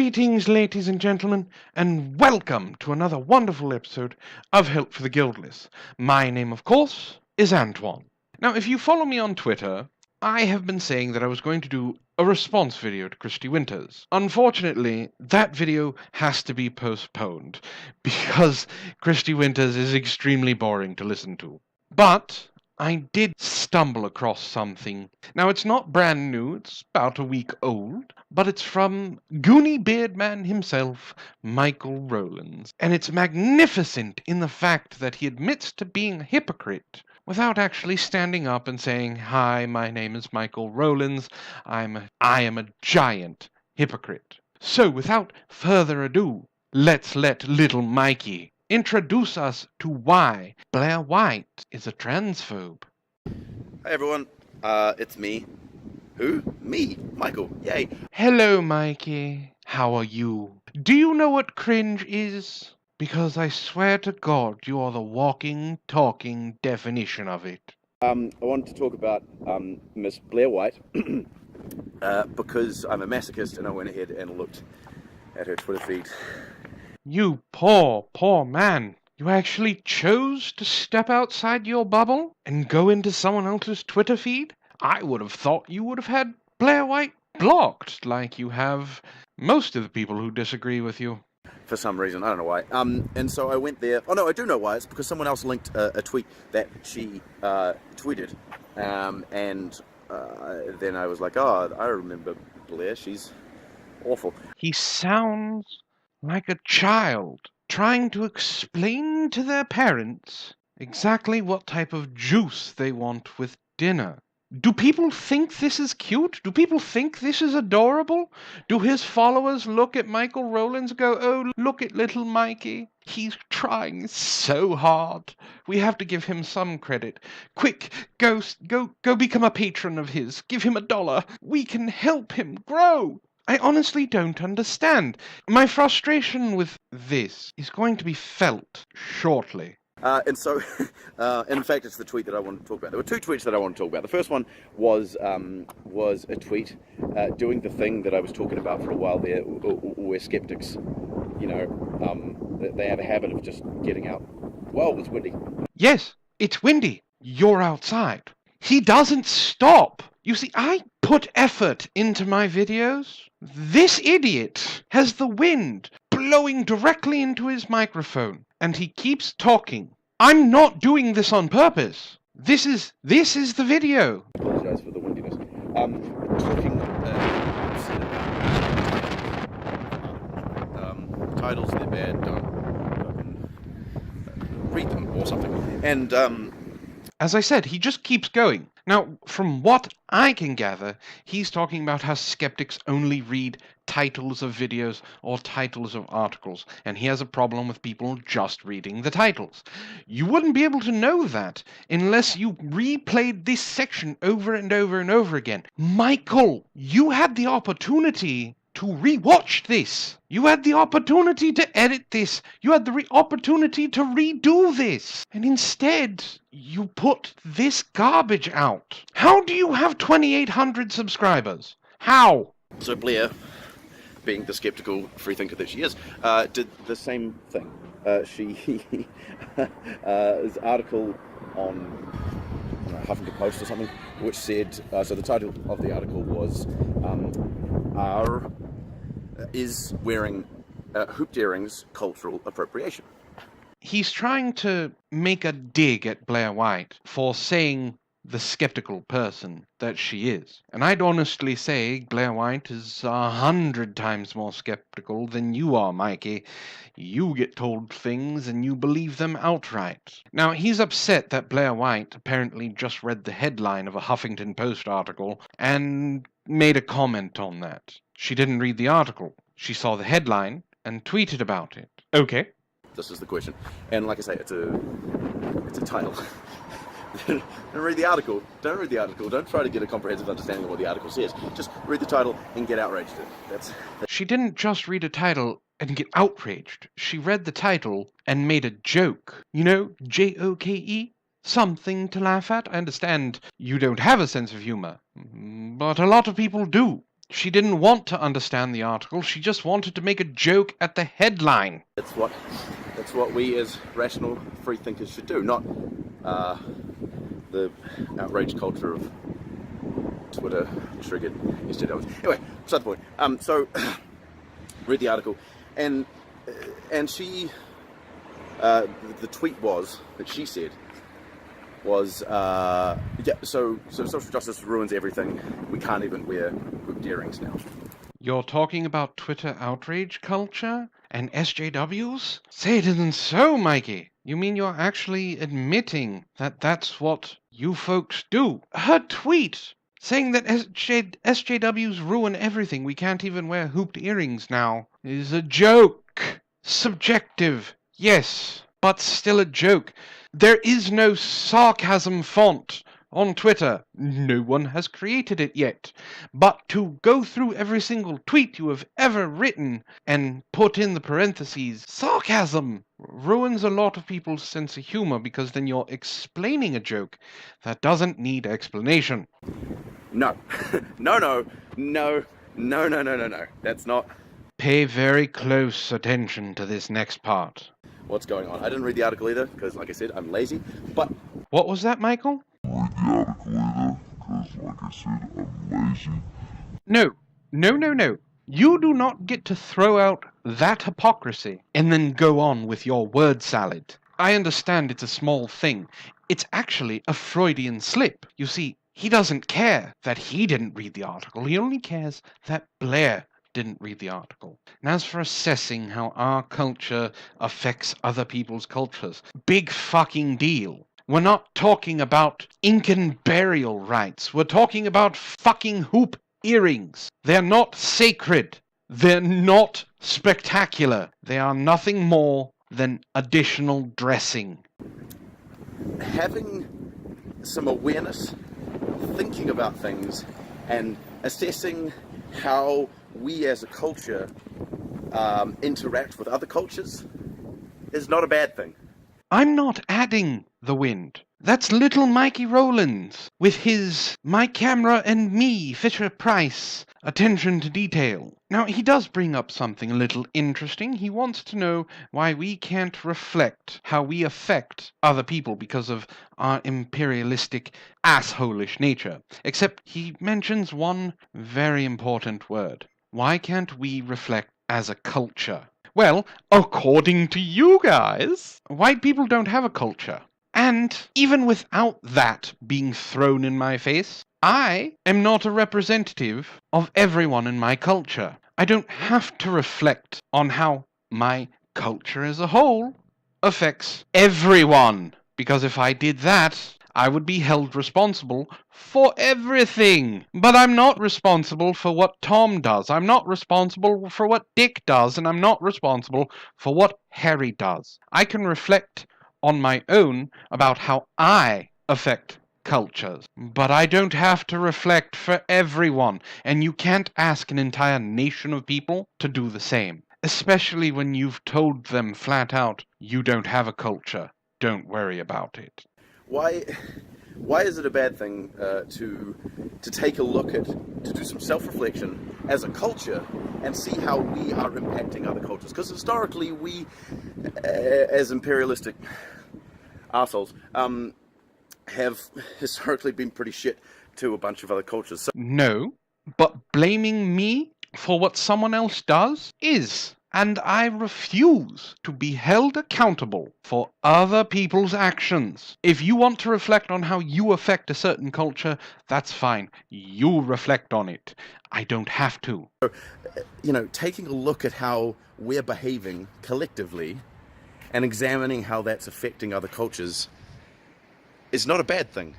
Greetings, ladies and gentlemen, and welcome to another wonderful episode of Help for the Guildless. My name, of course, is Antoine. Now, if you follow me on Twitter, I have been saying that I was going to do a response video to Christy Winters. Unfortunately, that video has to be postponed because Christy Winters is extremely boring to listen to. But I did stumble across something. Now, it's not brand new, it's about a week old, but it's from Goony-Beard Man himself, Michael Rowlands. And it's magnificent in the fact that he admits to being a hypocrite without actually standing up and saying, "Hi, my name is Michael Rowlands. I am a giant hypocrite." So, without further ado, let's let little Mikey introduce us to why Blair White is a transphobe. Hi everyone, it's me. Who? Me, Michael, yay! Hello, Mikey. How are you? Do you know what cringe is? Because I swear to God, you are the walking, talking definition of it. I wanted to talk about Miss Blair White because I'm a masochist and I went ahead and looked at her Twitter feed. You poor, poor man. You actually chose to step outside your bubble and go into someone else's Twitter feed? I would have thought you would have had Blair White blocked, like you have most of the people who disagree with you. For some reason, I don't know why. And so I went there. Oh no, I do know why. It's because someone else linked a tweet that she tweeted. And then I was like, oh, I remember Blair. She's awful. He sounds like a child trying to explain to their parents exactly what type of juice they want with dinner. Do people think this is cute? Do people think this is adorable? Do his followers look at Michael Rowlands and go, "Oh, look at little Mikey. He's trying so hard. We have to give him some credit. Quick, go become a patron of his. Give him $1. We can help him grow." I honestly don't understand. My frustration with this is going to be felt shortly. And so, in fact, it's the tweet that I want to talk about. There were two tweets that I want to talk about. The first one was a tweet doing the thing that I was talking about for a while there, where skeptics, they have a habit of just getting out. Whoa, it's windy. Yes, it's windy. You're outside. He doesn't stop. You see, I put effort into my videos. This idiot has the wind blowing directly into his microphone, and he keeps talking. I'm not doing this on purpose. This is the video. I apologize for the windiness. Talking titles, they're bad. Don't read them or something. And as I said, he just keeps going. Now, from what I can gather, he's talking about how skeptics only read titles of videos or titles of articles, and he has a problem with people just reading the titles. You wouldn't be able to know that unless you replayed this section over and over and over again. Michael, you had the opportunity to rewatch this. You had the opportunity to edit this. You had the opportunity to redo this. And instead, you put this garbage out. How do you have 2,800 subscribers? How? so Blair, being the skeptical freethinker that she is, did the same thing. She this article on Huffington Post or something, which said, so the title of the article was R is wearing hooped earrings cultural appropriation. He's trying to make a dig at Blair White for saying the skeptical person that she is. And I'd honestly say Blair White is 100 times more skeptical than you are, Mikey. You get told things and you believe them outright. Now, he's upset that Blair White apparently just read the headline of a Huffington Post article and made a comment on that. She didn't read the article. She saw the headline and tweeted about it. Okay. This is the question. And like I say, it's a title. Don't read the article. Don't read the article. Don't try to get a comprehensive understanding of what the article says. Just read the title and get outraged at it. That's... She didn't just read a title and get outraged. She read the title and made a joke. You know, J-O-K-E? Something to laugh at. I understand you don't have a sense of humor, but a lot of people do. She didn't want to understand the article, she just wanted to make a joke at the headline. That's what we as rational free thinkers should do, not the outrage culture of Twitter triggered SJWs. Anyway, beside the point. So read the article, and she the tweet was that she said was so social justice ruins everything. We can't even wear hooped earrings now. You're talking about Twitter outrage culture and SJWs? Say it isn't so, Mikey. You mean you're actually admitting that that's what you folks do? Her tweet saying that SJWs ruin everything, we can't even wear hooped earrings now, is a joke. Subjective, yes, but still a joke. There is no sarcasm font on Twitter. No one has created it yet. But to go through every single tweet you have ever written and put in the parentheses, sarcasm, ruins a lot of people's sense of humor, because then you're explaining a joke that doesn't need explanation. No. No. That's not. Pay very close attention to this next part. What's going on? I didn't read the article either, because like I said, I'm lazy, but... What was that, Michael? Read the article either, because like I said, I'm lazy. No. You do not get to throw out that hypocrisy and then go on with your word salad. I understand it's a small thing. It's actually a Freudian slip. You see, he doesn't care that he didn't read the article. He only cares that Blair didn't read the article. And as for assessing how our culture affects other people's cultures, big fucking deal. We're not talking about Incan burial rites. We're talking about fucking hoop earrings. They're not sacred. They're not spectacular. They are nothing more than additional dressing. Having some awareness, thinking about things, and assessing how we as a culture interact with other cultures is not a bad thing. I'm not adding the wind. That's little Mikey Rowlands with his My Camera and Me Fisher-Price attention to detail. Now, he does bring up something a little interesting. He wants to know why we can't reflect how we affect other people because of our imperialistic, assholish nature. Except he mentions one very important word. Why can't we reflect as a culture? Well, according to you guys, white people don't have a culture. And even without that being thrown in my face, I am not a representative of everyone in my culture. I don't have to reflect on how my culture as a whole affects everyone. Because if I did that, I would be held responsible for everything. But I'm not responsible for what Tom does. I'm not responsible for what Dick does. And I'm not responsible for what Harry does. I can reflect on my own about how I affect cultures. But I don't have to reflect for everyone. And you can't ask an entire nation of people to do the same. Especially when you've told them flat out, you don't have a culture. Don't worry about it. Why is it a bad thing to take a look at, to do some self-reflection as a culture and see how we are impacting other cultures? Because historically we, as imperialistic arseholes, have historically been pretty shit to a bunch of other cultures. So no, but blaming me for what someone else does is. And I refuse to be held accountable for other people's actions. If you want to reflect on how you affect a certain culture, that's fine. You reflect on it. I don't have to. Taking a look at how we're behaving collectively and examining how that's affecting other cultures is not a bad thing.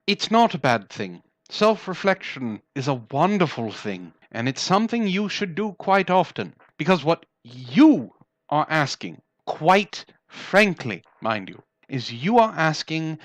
It's not a bad thing. Self-reflection is a wonderful thing, and it's something you should do quite often. Because what you are asking, quite frankly, mind you, is you are asking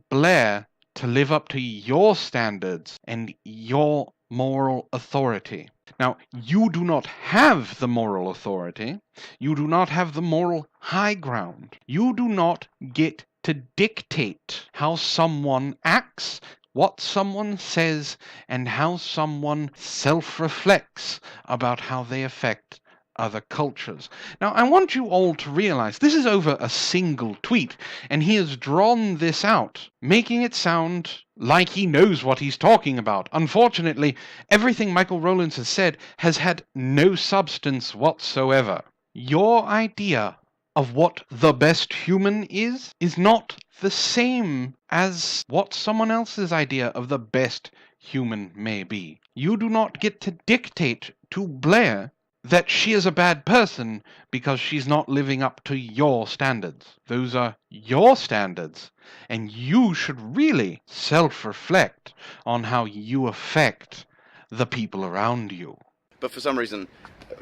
Blair to live up to your standards and your moral authority. Now, you do not have the moral authority. You do not have the moral high ground. You do not get to dictate how someone acts what someone says and how someone self-reflects about how they affect other cultures. Now, I want you all to realize this is over a single tweet, and he has drawn this out, making it sound like he knows what he's talking about. Unfortunately, everything Michael Rowlands has said has had no substance whatsoever. Your idea of what the best human is not the same as what someone else's idea of the best human may be. You do not get to dictate to Blair that she is a bad person because she's not living up to your standards. Those are your standards, and you should really self-reflect on how you affect the people around you. But for some reason,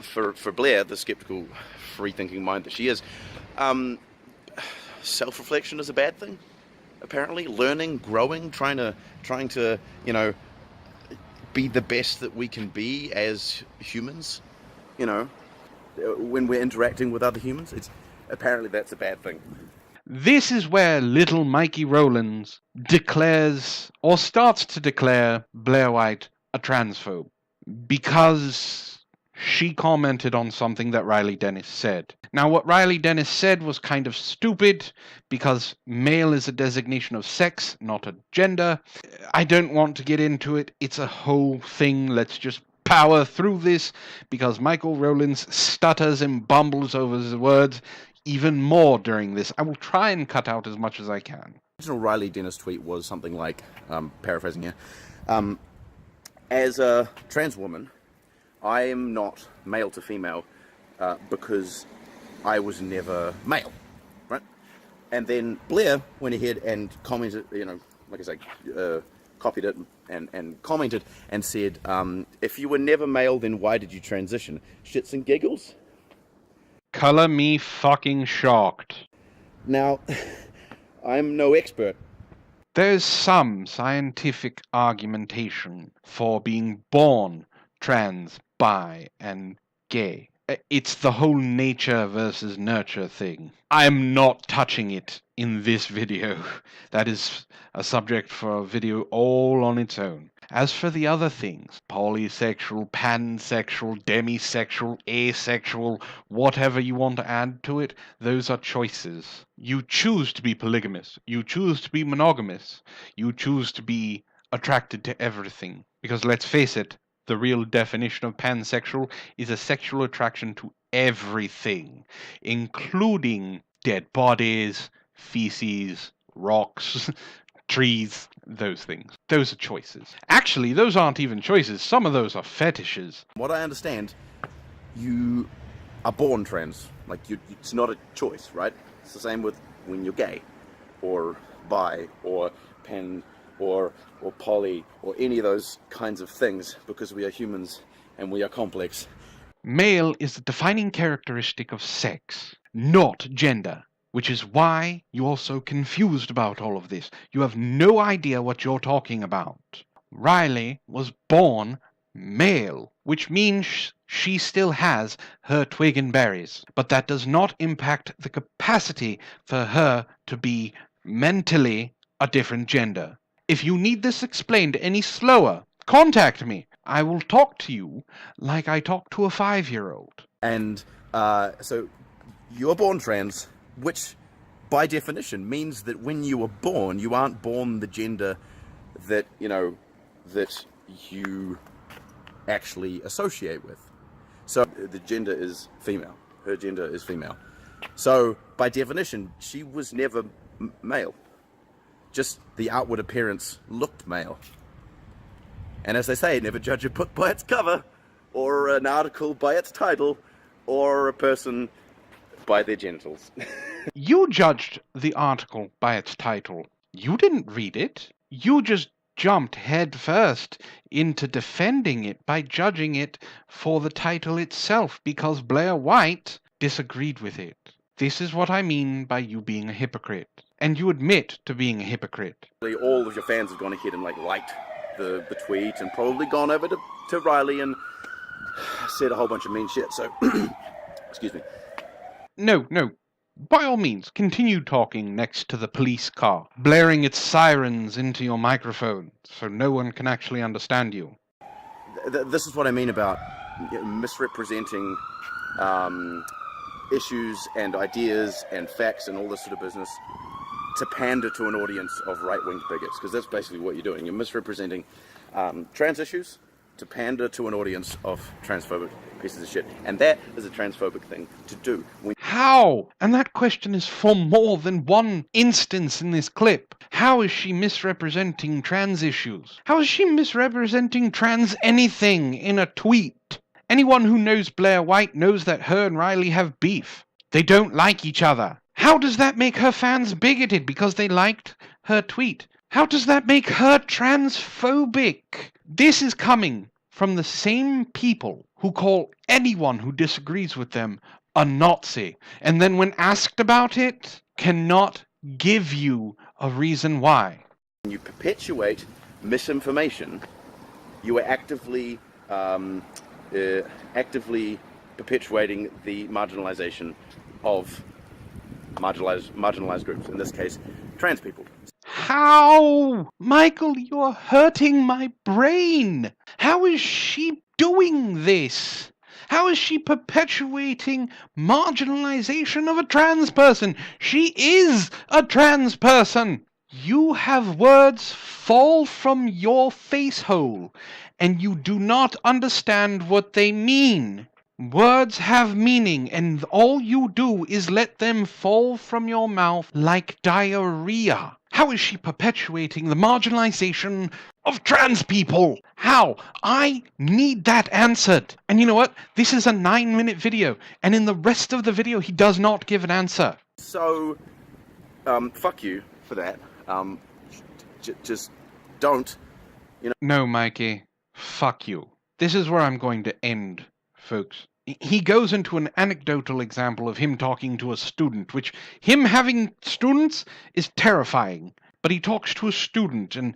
for Blair, the skeptical, free-thinking mind that she is, self-reflection is a bad thing. Apparently, learning, growing, trying to, you know, be the best that we can be as humans. You know, when we're interacting with other humans, apparently that's a bad thing. This is where little Mikey Rowlands declares, or starts to declare, Blair White a transphobe. Because she commented on something that Riley Dennis said. Now, what Riley Dennis said was kind of stupid, because male is a designation of sex, not a gender. I don't want to get into it. It's a whole thing. Let's just power through this, because Michael Rowlands stutters and bumbles over his words even more during this. I will try and cut out as much as I can. The original Riley Dennis tweet was something like, paraphrasing here, as a trans woman, I am not male to female because I was never male, right? And then Blair went ahead and commented, you know, like I say, copied it and commented and said, if you were never male, then why did you transition? Shits and giggles? Color me fucking shocked. Now, I'm no expert. There's some scientific argumentation for being born trans, bi, and gay. It's the whole nature versus nurture thing. I'm not touching it in this video. That is a subject for a video all on its own. As for the other things, polysexual, pansexual, demisexual, asexual, whatever you want to add to it, those are choices. You choose to be polygamous. You choose to be monogamous. You choose to be attracted to everything. Because let's face it, the real definition of pansexual is a sexual attraction to everything, including dead bodies, feces, rocks, trees, those things. Those are choices. Actually, those aren't even choices. Some of those are fetishes. What I understand, you are born trans. Like, it's not a choice, right? It's the same with when you're gay, or bi, or pan, or poly, or any of those kinds of things, because we are humans and we are complex. Male is the defining characteristic of sex, not gender, which is why you're so confused about all of this. You have no idea what you're talking about. Riley was born male, which means she still has her twig and berries, but that does not impact the capacity for her to be mentally a different gender. If you need this explained any slower, contact me. I will talk to you like I talk to a 5-year-old. And so you're born trans, which by definition means that when you were born, you aren't born the gender that, you know, that you actually associate with. So the gender is female. Her gender is female. So by definition, she was never male. Just the outward appearance looked male. And as they say, never judge a book by its cover, or an article by its title, or a person by their genitals. You judged the article by its title. You didn't read it. You just jumped head first into defending it by judging it for the title itself because Blair White disagreed with it. This is what I mean by you being a hypocrite. And you admit to being a hypocrite. All of your fans have gone ahead and liked the tweet and probably gone over to Riley and said a whole bunch of mean shit, so excuse me. No. by all means, continue talking next to the police car, blaring its sirens into your microphone so no one can actually understand you. This is what I mean about misrepresenting issues and ideas and facts and all this sort of business to pander to an audience of right-wing bigots, because that's basically what you're doing. You're misrepresenting trans issues to pander to an audience of transphobic pieces of shit, and that is a transphobic thing to do. How? And that question is for more than one instance in this clip. How is she misrepresenting trans issues? How is she misrepresenting trans anything in a tweet? Anyone who knows Blair White knows that her and Riley have beef. They don't like each other. How does that make her fans bigoted because they liked her tweet? How does that make her transphobic? This is coming from the same people who call anyone who disagrees with them a Nazi, and then when asked about it, cannot give you a reason why. When you perpetuate misinformation, you are actively perpetuating the marginalization of marginalized groups, in this case, trans people. How? Michael, you're hurting my brain. How is she doing this? How is she perpetuating marginalization of a trans person? She is a trans person. You have words fall from your face hole, and you do not understand what they mean. Words have meaning, and all you do is let them fall from your mouth like diarrhea. How is she perpetuating the marginalization of trans people? How? I need that answered. And you know what? This is a 9-minute video, and in the rest of the video, he does not give an answer. So, fuck you for that. Just don't, No, Mikey. Fuck you. This is where I'm going to end, folks. He goes into an anecdotal example of him talking to a student, which him having students is terrifying. But he talks to a student, and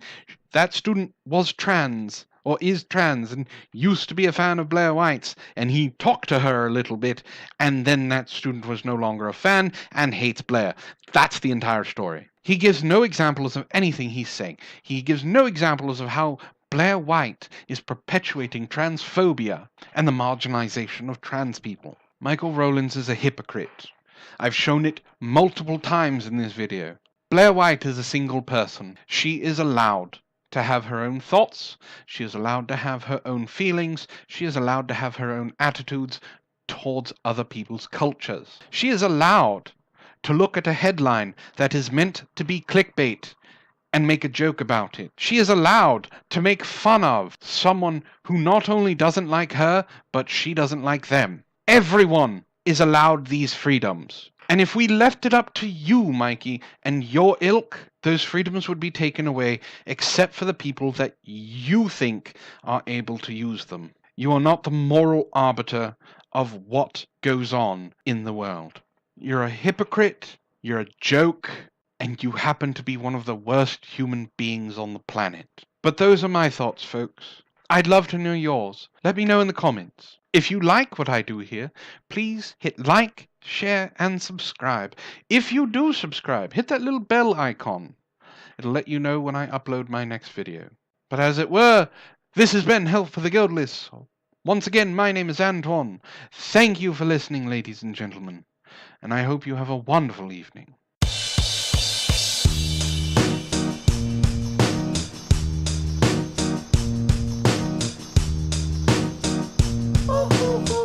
that student was trans, or is trans, and used to be a fan of Blair White's, and he talked to her a little bit, and then that student was no longer a fan and hates Blair. That's the entire story. He gives no examples of anything he's saying. He gives no examples of how Blair White is perpetuating transphobia and the marginalization of trans people. Michael Rowlands is a hypocrite. I've shown it multiple times in this video. Blair White is a single person. She is allowed to have her own thoughts. She is allowed to have her own feelings. She is allowed to have her own attitudes towards other people's cultures. She is allowed to look at a headline that is meant to be clickbait and make a joke about it. She is allowed to make fun of someone who not only doesn't like her, but she doesn't like them. Everyone is allowed these freedoms. And if we left it up to you, Mikey, and your ilk, those freedoms would be taken away, except for the people that you think are able to use them. You are not the moral arbiter of what goes on in the world. You're a hypocrite, you're a joke, and you happen to be one of the worst human beings on the planet. But those are my thoughts, folks. I'd love to know yours. Let me know in the comments. If you like what I do here, please hit like, share, and subscribe. If you do subscribe, hit that little bell icon. It'll let you know when I upload my next video. But as it were, this has been Help for the Guildless. Once again, my name is Antoine. Thank you for listening, ladies and gentlemen, and I hope you have a wonderful evening. Oh, oh, oh.